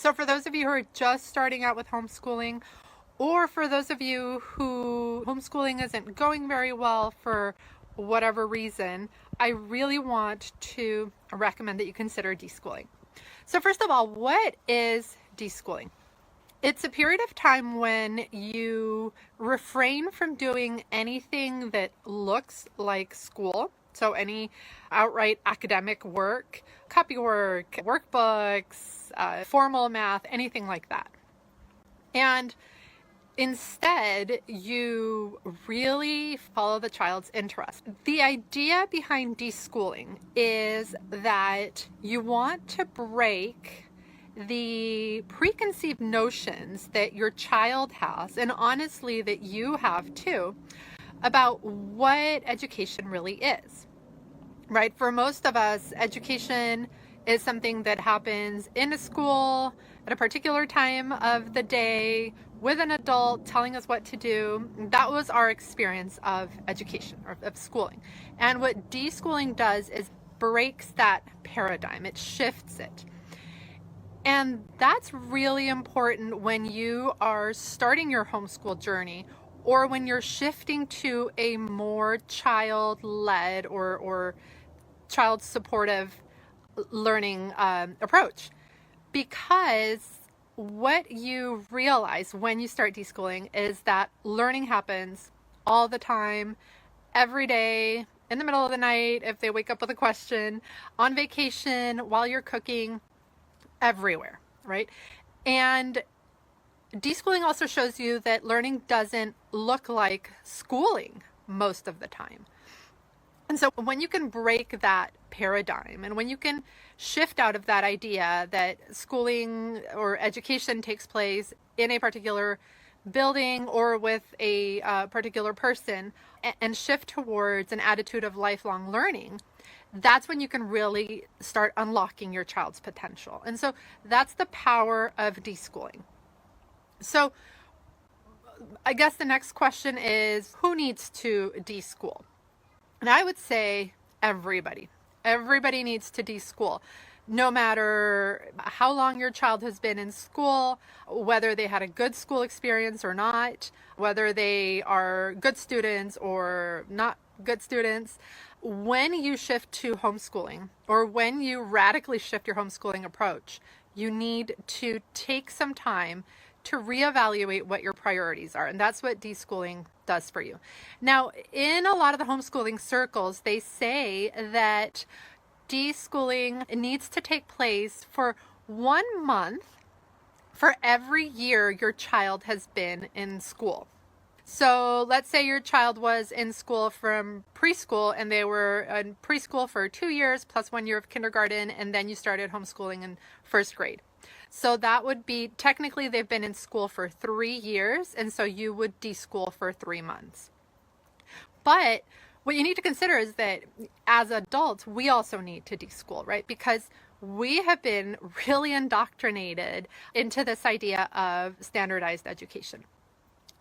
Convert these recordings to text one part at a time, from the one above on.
So for those of you who are just starting out with homeschooling, or for those of you who homeschooling isn't going very well for whatever reason, I really want to recommend that you consider deschooling. So first of all, what is deschooling? It's a period of time when you refrain from doing anything that looks like school. So any outright academic work, copywork, workbooks, formal math, anything like that. And instead, you really follow the child's interest. The idea behind deschooling is that you want to break the preconceived notions that your child has, and honestly that you have too, about what education really is, right? For most of us, education is something that happens in a school at a particular time of the day with an adult telling us what to do. That was our experience of education or of schooling. And what deschooling does is breaks that paradigm. It shifts it. And that's really important when you are starting your homeschool journey, or when you're shifting to a more child-led or child-supportive learning approach. Because what you realize when you start deschooling is that learning happens all the time, every day, in the middle of the night, if they wake up with a question, on vacation, while you're cooking, everywhere, right? And deschooling also shows you that learning doesn't look like schooling most of the time. And so when you can break that paradigm, and when you can shift out of that idea that schooling or education takes place in a particular building or with a particular person, and shift towards an attitude of lifelong learning, that's when you can really start unlocking your child's potential. And so that's the power of deschooling. So I guess the next question is, who needs to deschool? And I would say everybody. Everybody needs to deschool. No matter how long your child has been in school, whether they had a good school experience or not, whether they are good students or not good students, when you shift to homeschooling, or when you radically shift your homeschooling approach, you need to take some time to reevaluate what your priorities are. And that's what deschooling does for you. Now, in a lot of the homeschooling circles, they say that deschooling needs to take place for 1 month for every year your child has been in school. So let's say your child was in school from preschool, and they were in preschool for 2 years plus 1 year of kindergarten, and then you started homeschooling in first grade. So that would be, technically they've been in school for 3 years, and so you would deschool for 3 months. But what you need to consider is that as adults, we also need to deschool, right? Because we have been really indoctrinated into this idea of standardized education.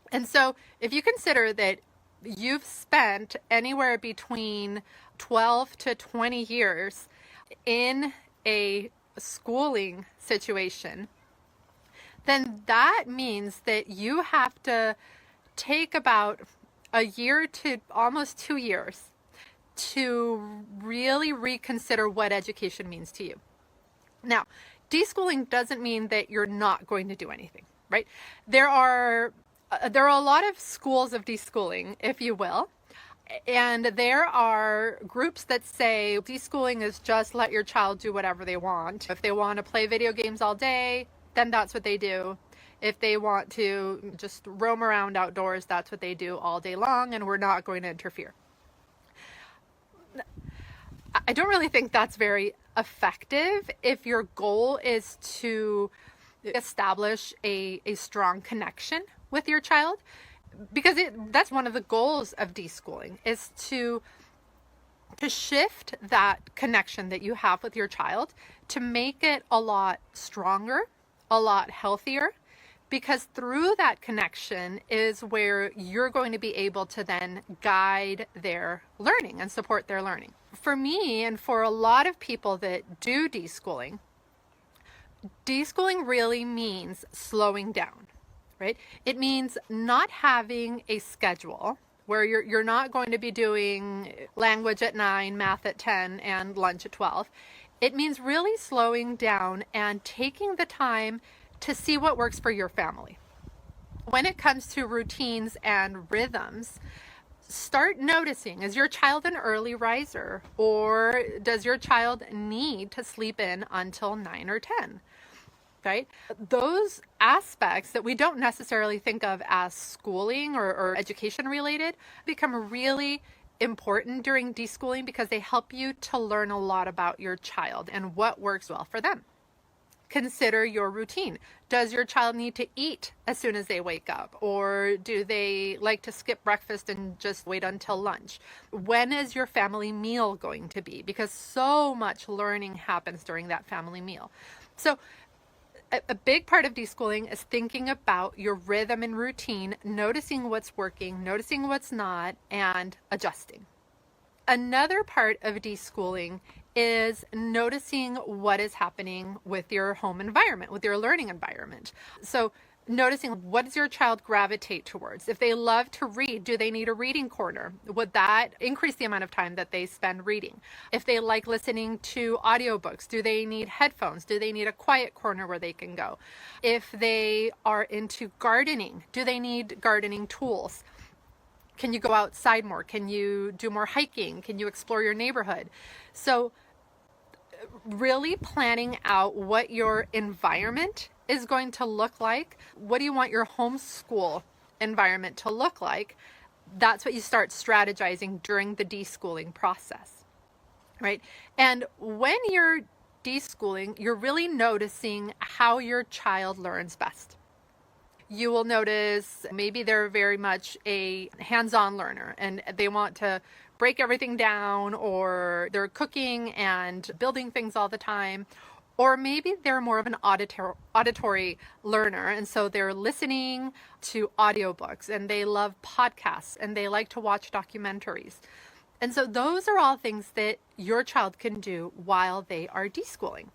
And so if you consider that you've spent anywhere between 12 to 20 years in a schooling situation, then that means that you have to take about a year to almost 2 years to really reconsider what education means to you. Now, deschooling doesn't mean that you're not going to do anything, right? There are a lot of schools of deschooling, if you will, and there are groups that say deschooling is just let your child do whatever they want. If they want to play video games all day, then that's what they do. If they want to just roam around outdoors, that's what they do all day long, and we're not going to interfere. I don't really think that's very effective if your goal is to establish a strong connection with your child, because that's one of the goals of deschooling, is to shift that connection that you have with your child, to make it a lot stronger, a lot healthier, because through that connection is where you're going to be able to then guide their learning and support their learning. For me, and for a lot of people that do deschooling, Deschooling really means slowing down, right? It means not having a schedule where you're not going to be doing language at 9, math at 10, and lunch at 12. It means really slowing down and taking the time to see what works for your family. When it comes to routines and rhythms, start noticing, is your child an early riser, or does your child need to sleep in until 9 or 10? Right? Those aspects that we don't necessarily think of as schooling or education related become really important during deschooling because they help you to learn a lot about your child and what works well for them. Consider your routine. Does your child need to eat as soon as they wake up? Or do they like to skip breakfast and just wait until lunch? When is your family meal going to be? Because so much learning happens during that family meal. So a big part of deschooling is thinking about your rhythm and routine, noticing what's working, noticing what's not, and adjusting. Another part of deschooling is noticing what is happening with your home environment, with your learning environment. So noticing, what does your child gravitate towards? If they love to read, do they need a reading corner? Would that increase the amount of time that they spend reading? If they like listening to audiobooks, do they need headphones? Do they need a quiet corner where they can go? If they are into gardening, do they need gardening tools? Can you go outside more? Can you do more hiking? Can you explore your neighborhood? So really planning out what your environment is going to look like. What do you want your homeschool environment to look like? That's what you start strategizing during the deschooling process, right? And when you're deschooling, you're really noticing how your child learns best. You will notice maybe they're very much a hands-on learner and they want to break everything down, or they're cooking and building things all the time. Or maybe they're more of an auditory learner, and so they're listening to audiobooks and they love podcasts and they like to watch documentaries. And so those are all things that your child can do while they are deschooling.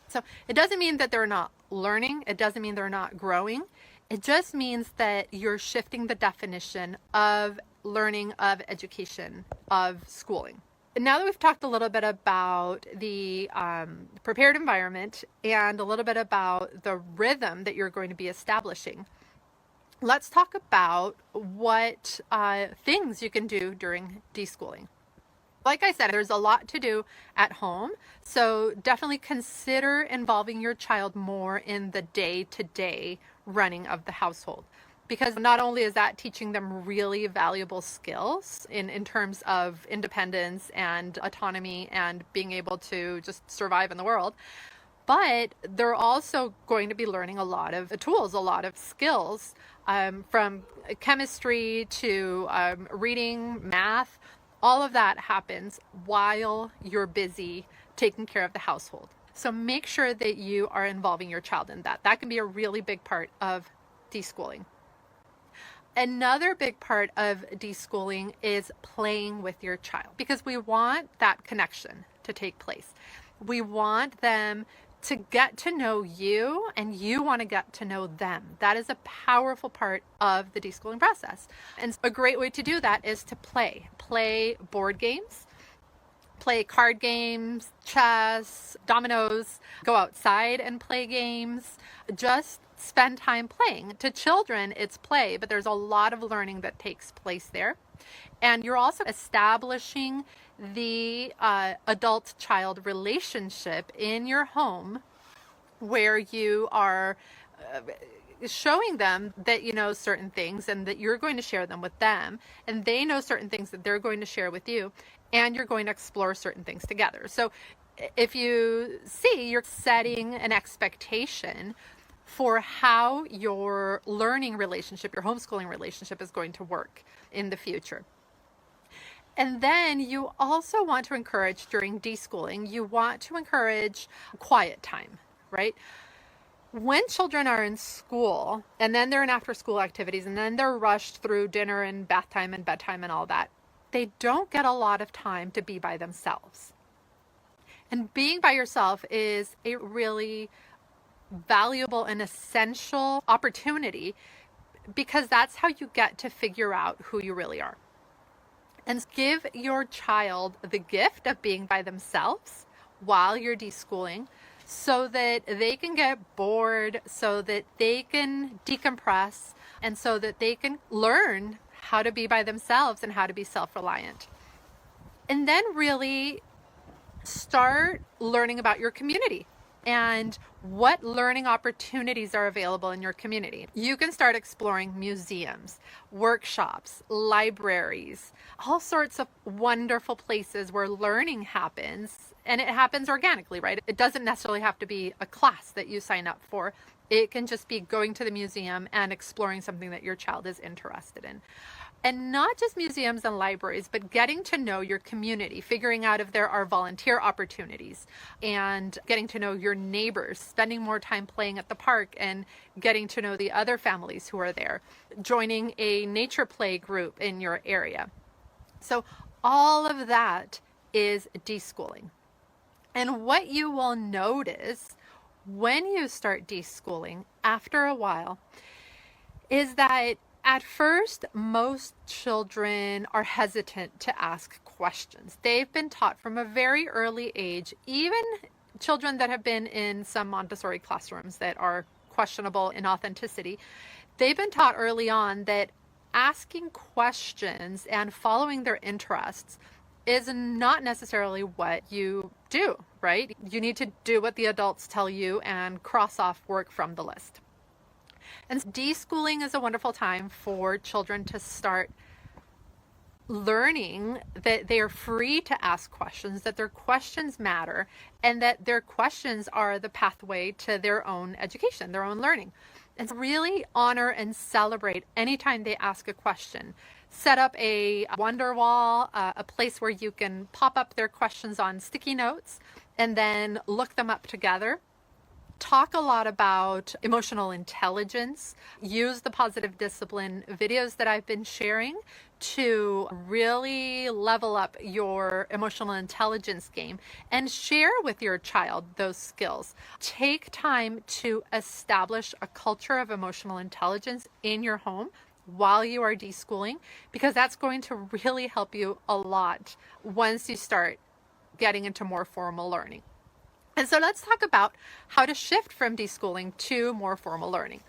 So it doesn't mean that they're not learning. It doesn't mean they're not growing. It just means that you're shifting the definition of learning, of education, of schooling. Now that we've talked a little bit about the prepared environment and a little bit about the rhythm that you're going to be establishing, let's talk about what things you can do during deschooling. Like I said, there's a lot to do at home, so definitely consider involving your child more in the day-to-day running of the household. Because not only is that teaching them really valuable skills in terms of independence and autonomy and being able to just survive in the world, but they're also going to be learning a lot of tools, a lot of skills, from chemistry to reading, math. All of that happens while you're busy taking care of the household. So make sure that you are involving your child in that. That can be a really big part of deschooling. Another big part of deschooling is playing with your child, because we want that connection to take place. We want them to get to know you, and you want to get to know them. That is a powerful part of the deschooling process. And a great way to do that is to play board games, play card games, chess, dominoes, go outside and play games. Just spend time playing. To children, it's play, but there's a lot of learning that takes place there. And you're also establishing the adult-child relationship in your home, where you are showing them that you know certain things and that you're going to share them with them, and they know certain things that they're going to share with you, and you're going to explore certain things together. So if you see, you're setting an expectation for how your learning relationship, your homeschooling relationship is going to work in the future. And then you also want to encourage, during deschooling, you want to encourage quiet time, right? When children are in school and then they're in after school activities and then they're rushed through dinner and bath time and bedtime and all that, they don't get a lot of time to be by themselves. And being by yourself is a really valuable and essential opportunity, because that's how you get to figure out who you really are. And give your child the gift of being by themselves while you're deschooling, so that they can get bored, so that they can decompress, and so that they can learn how to be by themselves and how to be self-reliant. And then really start learning about your community and what learning opportunities are available in your community. You can start exploring museums, workshops, libraries, all sorts of wonderful places where learning happens, and it happens organically, right? It doesn't necessarily have to be a class that you sign up for. It can just be going to the museum and exploring something that your child is interested in. And not just museums and libraries, but getting to know your community, figuring out if there are volunteer opportunities, and getting to know your neighbors, spending more time playing at the park and getting to know the other families who are there, joining a nature play group in your area. So all of that is deschooling. And what you will notice when you start deschooling after a while is that at first, most children are hesitant to ask questions. They've been taught from a very early age, even children that have been in some Montessori classrooms that are questionable in authenticity, they've been taught early on that asking questions and following their interests is not necessarily what you do, right? You need to do what the adults tell you and cross off work from the list. And deschooling is a wonderful time for children to start learning that they are free to ask questions, that their questions matter, and that their questions are the pathway to their own education, their own learning. And really honor and celebrate anytime they ask a question. Set up a wonder wall, a place where you can pop up their questions on sticky notes and then look them up together. Talk a lot about emotional intelligence. Use the positive discipline videos that I've been sharing to really level up your emotional intelligence game and share with your child those skills. Take time to establish a culture of emotional intelligence in your home while you are deschooling, because that's going to really help you a lot once you start getting into more formal learning. And so let's talk about how to shift from deschooling to more formal learning.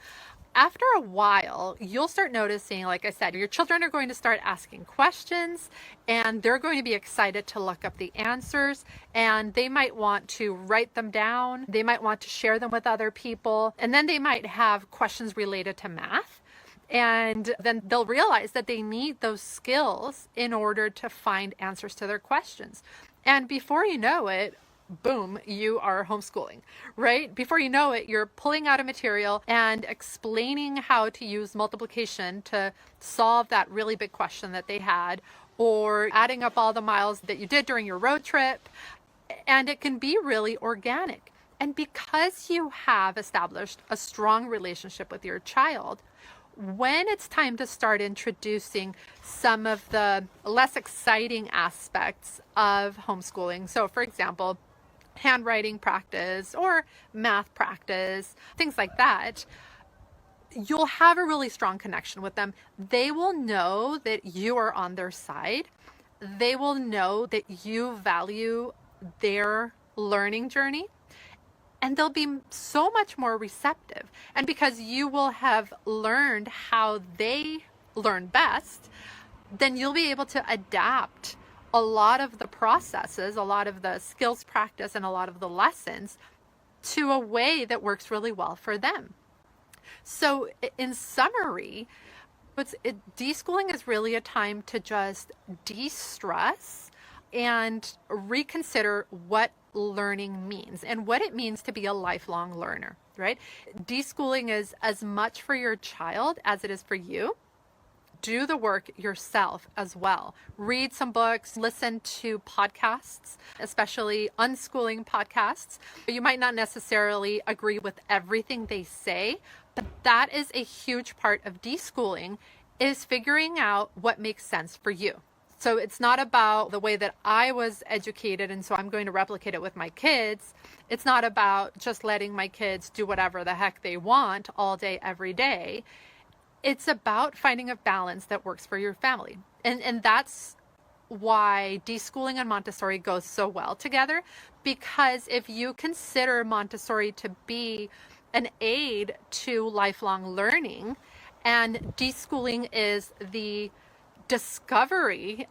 After a while, you'll start noticing, like I said, your children are going to start asking questions, and they're going to be excited to look up the answers, and they might want to write them down. They might want to share them with other people, and then they might have questions related to math. And then they'll realize that they need those skills in order to find answers to their questions. And before you know it, boom, you are homeschooling, right? Before you know it, you're pulling out a material and explaining how to use multiplication to solve that really big question that they had, or adding up all the miles that you did during your road trip. And it can be really organic. And because you have established a strong relationship with your child, when it's time to start introducing some of the less exciting aspects of homeschooling, so for example, handwriting practice or math practice, things like that, you'll have a really strong connection with them. They will know that you are on their side. They will know that you value their learning journey. And they'll be so much more receptive. And because you will have learned how they learn best, then you'll be able to adapt a lot of the processes, a lot of the skills practice, and a lot of the lessons to a way that works really well for them. So in summary, deschooling is really a time to just de-stress and reconsider what learning means and what it means to be a lifelong learner, right? Deschooling is as much for your child as it is for you. Do the work yourself as well. Read some books, listen to podcasts, especially unschooling podcasts. You might not necessarily agree with everything they say, but that is a huge part of deschooling, is figuring out what makes sense for you. So it's not about the way that I was educated, and so I'm going to replicate it with my kids. It's not about just letting my kids do whatever the heck they want all day, every day. It's about finding a balance that works for your family. And that's why deschooling and Montessori goes so well together, because if you consider Montessori to be an aid to lifelong learning, and deschooling is the discovery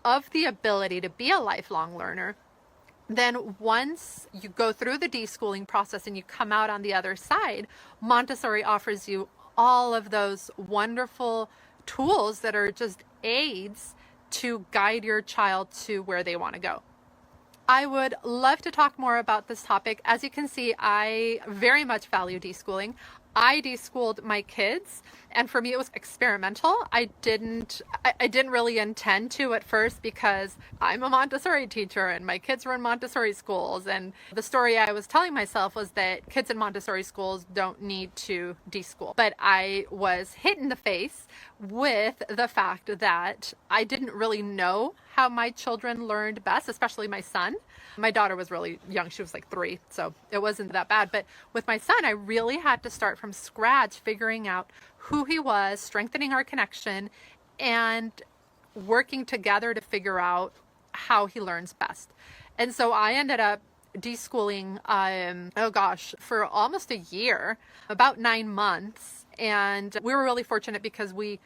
of the ability to be a lifelong learner, then once you go through the deschooling process and you come out on the other side, Montessori offers you all of those wonderful tools that are just aids to guide your child to where they want to go. I would love to talk more about this topic. As you can see, I very much value deschooling. I deschooled my kids, and for me it was experimental. I didn't really intend to at first, because I'm a Montessori teacher and my kids were in Montessori schools, and the story I was telling myself was that kids in Montessori schools don't need to deschool. But I was hit in the face with the fact that I didn't really know how my children learned best, especially my son. My daughter was really young. She was like 3, so it wasn't that bad. But with my son, I really had to start from scratch, figuring out who he was, strengthening our connection, and working together to figure out how he learns best. And so I ended up deschooling, for almost a year, about 9 months. And we were really fortunate because we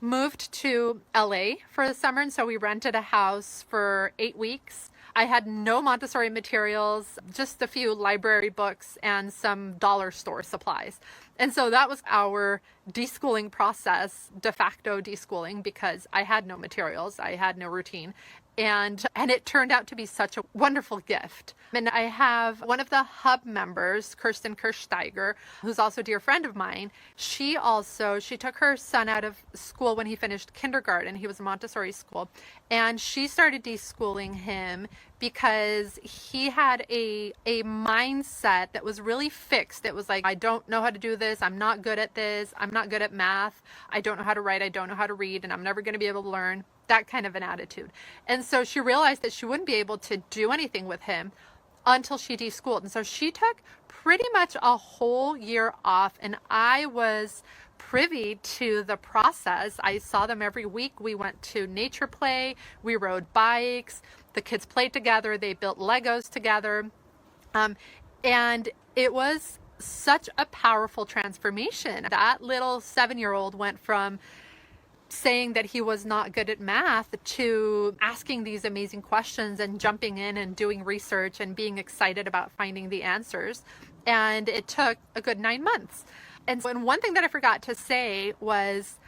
moved to LA for the summer, and so we rented a house for 8 weeks. I had no Montessori materials, just a few library books and some dollar store supplies. And so that was our deschooling process, de facto deschooling, because I had no materials, I had no routine. And it turned out to be such a wonderful gift. And I have one of the hub members, Kirsten Kirchsteiger, who's also a dear friend of mine. She took her son out of school when he finished kindergarten. He was in Montessori school. And she started deschooling him because he had a mindset that was really fixed. It was like, I don't know how to do this. I'm not good at this. I'm not good at math. I don't know how to write. I don't know how to read. And I'm never going to be able to learn. That kind of an attitude. And so she realized that she wouldn't be able to do anything with him until she deschooled. And so she took pretty much a whole year off, and I was privy to the process. I saw them every week. We went to nature play, we rode bikes, the kids played together, they built Legos together. And it was such a powerful transformation. That little 7-year-old went from saying that he was not good at math to asking these amazing questions and jumping in and doing research and being excited about finding the answers. And it took a good 9 months. And one thing that I forgot to say was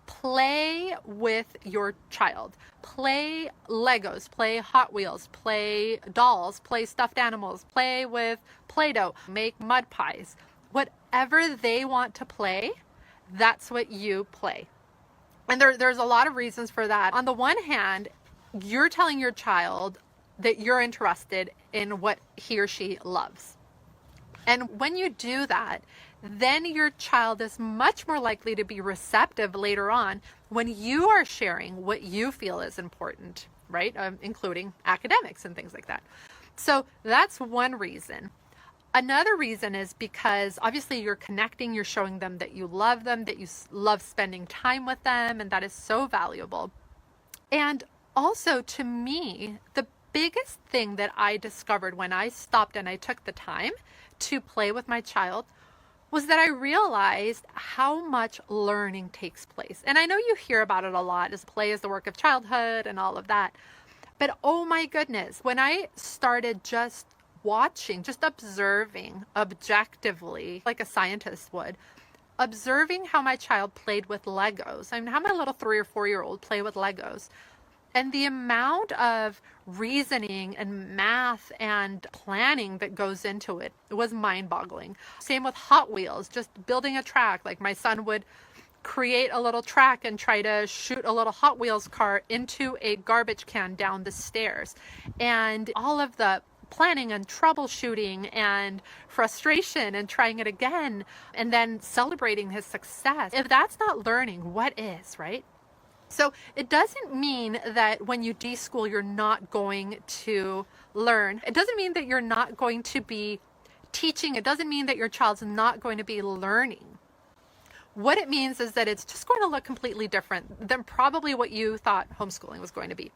play with your child. Play Legos, play Hot Wheels, play dolls, play stuffed animals, play with Play-Doh, make mud pies. Whatever they want to play, that's what you play. And there's a lot of reasons for that. On the one hand, you're telling your child that you're interested in what he or she loves. And when you do that, then your child is much more likely to be receptive later on when you are sharing what you feel is important, right? Including academics and things like that. So that's one reason. Another reason is because obviously you're connecting, you're showing them that you love them, that you love spending time with them, and that is so valuable. And also, to me, the biggest thing that I discovered when I stopped and I took the time to play with my child was that I realized how much learning takes place. And I know you hear about it a lot, as play is the work of childhood and all of that. But oh my goodness, when I started just watching, just observing objectively, like a scientist would, observing how my child played with Legos. I mean, how my little 3 or 4-year-old play with Legos. And the amount of reasoning and math and planning that goes into it was mind-boggling. Same with Hot Wheels, just building a track. Like my son would create a little track and try to shoot a little Hot Wheels car into a garbage can down the stairs. And all of the planning and troubleshooting and frustration and trying it again and then celebrating his success. If that's not learning, what is, right? So it doesn't mean that when you deschool, you're not going to learn. It doesn't mean that you're not going to be teaching. It doesn't mean that your child's not going to be learning. What it means is that it's just going to look completely different than probably what you thought homeschooling was going to be.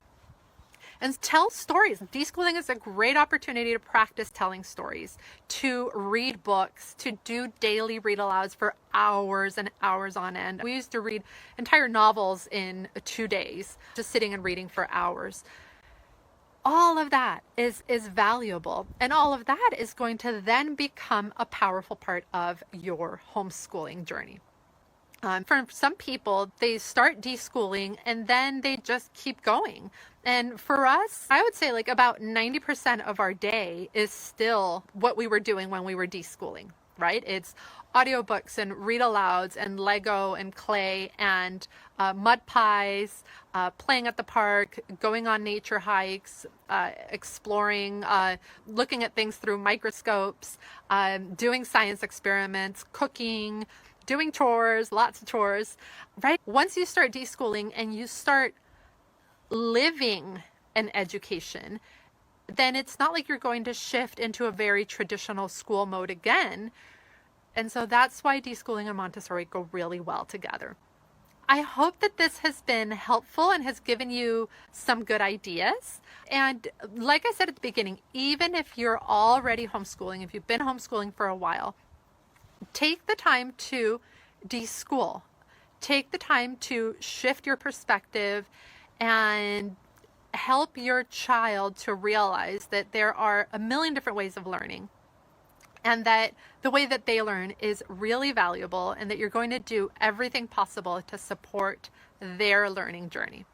And tell stories. Deschooling is a great opportunity to practice telling stories, to read books, to do daily read alouds for hours and hours on end. We used to read entire novels in 2 days, just sitting and reading for hours. All of that is valuable, and all of that is going to then become a powerful part of your homeschooling journey. For some people, they start deschooling and then they just keep going. And for us, I would say like about 90% of our day is still what we were doing when we were deschooling, right? It's audiobooks and read alouds and Lego and clay and mud pies, playing at the park, going on nature hikes, exploring, looking at things through microscopes, doing science experiments, cooking, doing chores, lots of chores, right? Once you start deschooling and you start living an education, then it's not like you're going to shift into a very traditional school mode again. And so that's why deschooling and Montessori go really well together. I hope that this has been helpful and has given you some good ideas. And like I said at the beginning, even if you're already homeschooling, if you've been homeschooling for a while, take the time to deschool. Take the time to shift your perspective and help your child to realize that there are a million different ways of learning, and that the way that they learn is really valuable, and that you're going to do everything possible to support their learning journey.